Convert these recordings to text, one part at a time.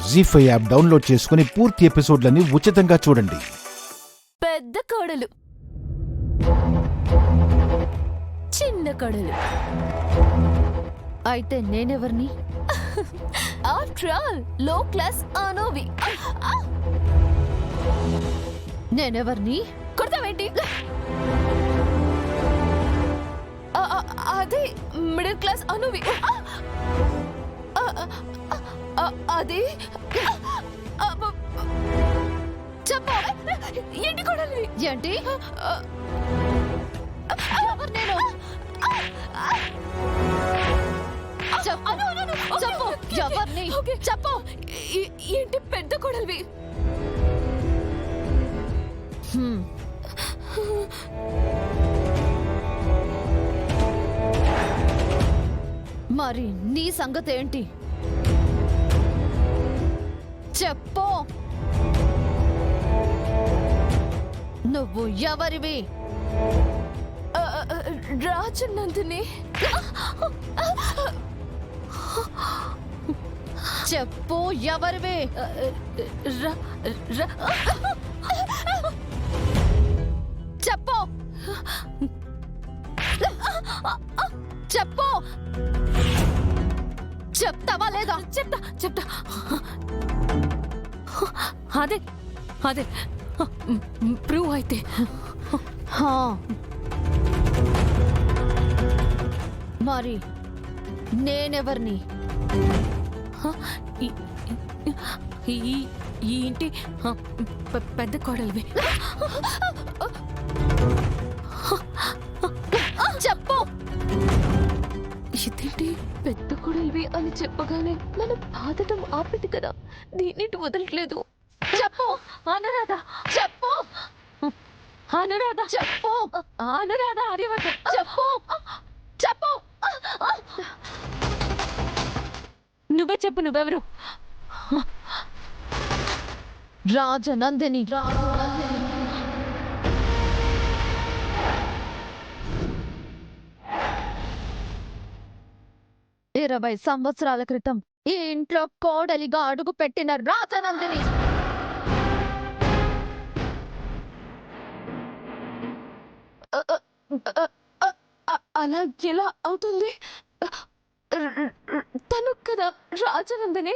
జీ5 app download చేసుకుని పూర్తి ఎపిసోడ్లని ఉచితంగా చూడండి. పెద్ద కోడలు, చిన్న కోడలు అయితే నేనెవర్ని? ఆఫ్టర్ ఆల్ లో క్లాస్ అనోవి. నేనెవర్ని? కొడతావేంటి? అదే మిడిల్ క్లాస్ అనోవి. అది చెప్పు. ఏంటి కొడాలి? ఏంటి? నేను చెప్పు, ఎవరిని? చెప్పు. ఏంటి పెద్ద కొడలివి? మరి నీ సంగతి ఏంటి? చెప్పు. నువ్వు ఎవరివి? రాజనందిని. చెప్పు, ఎవరివి? చెప్పు, చెప్పు. చెప్తావా లేదా? చెప్తా. అదే ప్రూవ్ అయితే. మరి నేనెవర్ని? ఈ ఇంటి పెద్ద కోడలివి. చెప్పు. ఇదేంటి పెద్ద కోడలివి అని చెప్పగానే మనం బాధటం ఆపింది కదా, దీన్నింటి వదలట్లేదు. చెప్పు అనురాధ. చెప్పు అనురాధ. చెప్పు అనురాధ. అరివద్దు. చెప్పు. నువ్వే చెప్పు, నువ్వెవరు? రాజనందిని. 20 సంవత్సరాల క్రితం ఈ ఇంట్లో కోడలిగా అడుగు పెట్టిన రాజనందిని. అలా ఎలా అవుతుంది? తను కదా రాజనందిని.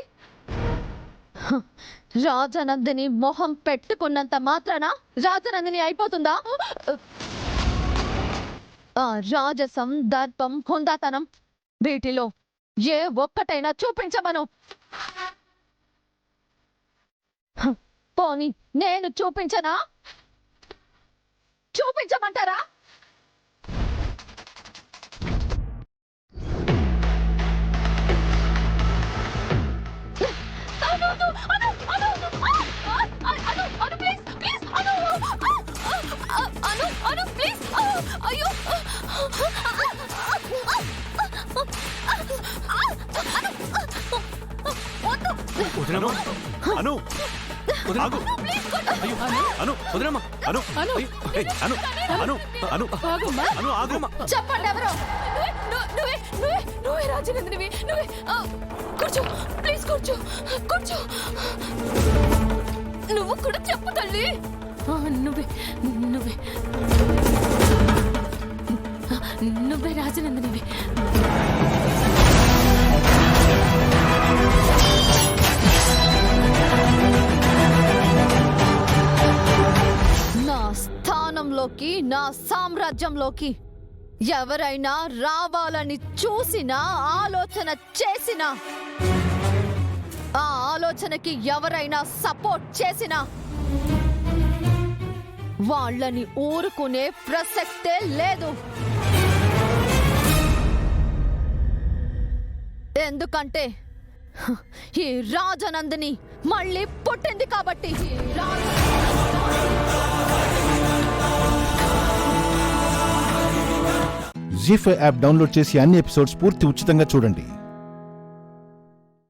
రాజనందిని మొహం పెట్టుకున్నంత మాత్రాన రాజనందిని అయిపోతుందా? రాజసం, దర్పం, హుందాతనం వీటిలో ఏ ఒక్కటైనా చూపించమను. పోనీ నేను చూపించనా? చూపించమంటారా? చెప్పండి ఎవరు? నువ్వే రాజనందినివి. నువ్వే. కూర్చో ప్లీజ్, కూర్చో. నువ్వు కూడా చెప్పు తల్లి. నువ్వే రాజనందినివి. నా స్థానంలోకి, నా సామ్రాజ్యంలోకి ఎవరైనా రావాలని చూసినా, ఆలోచన చేసినా, ఆ ఆలోచనకి ఎవరైనా సపోర్ట్ చేసినా వాళ్ళని ఊరుకునే ప్రసక్తే లేదు. ఎందుకంటే ఈ రాజనందిని మళ్ళీ పుట్టింది కాబట్టి. జీ5 యాప్ డౌన్లోడ్ చేసి అన్ని ఎపిసోడ్స్ పూర్తి ఉచితంగా చూడండి.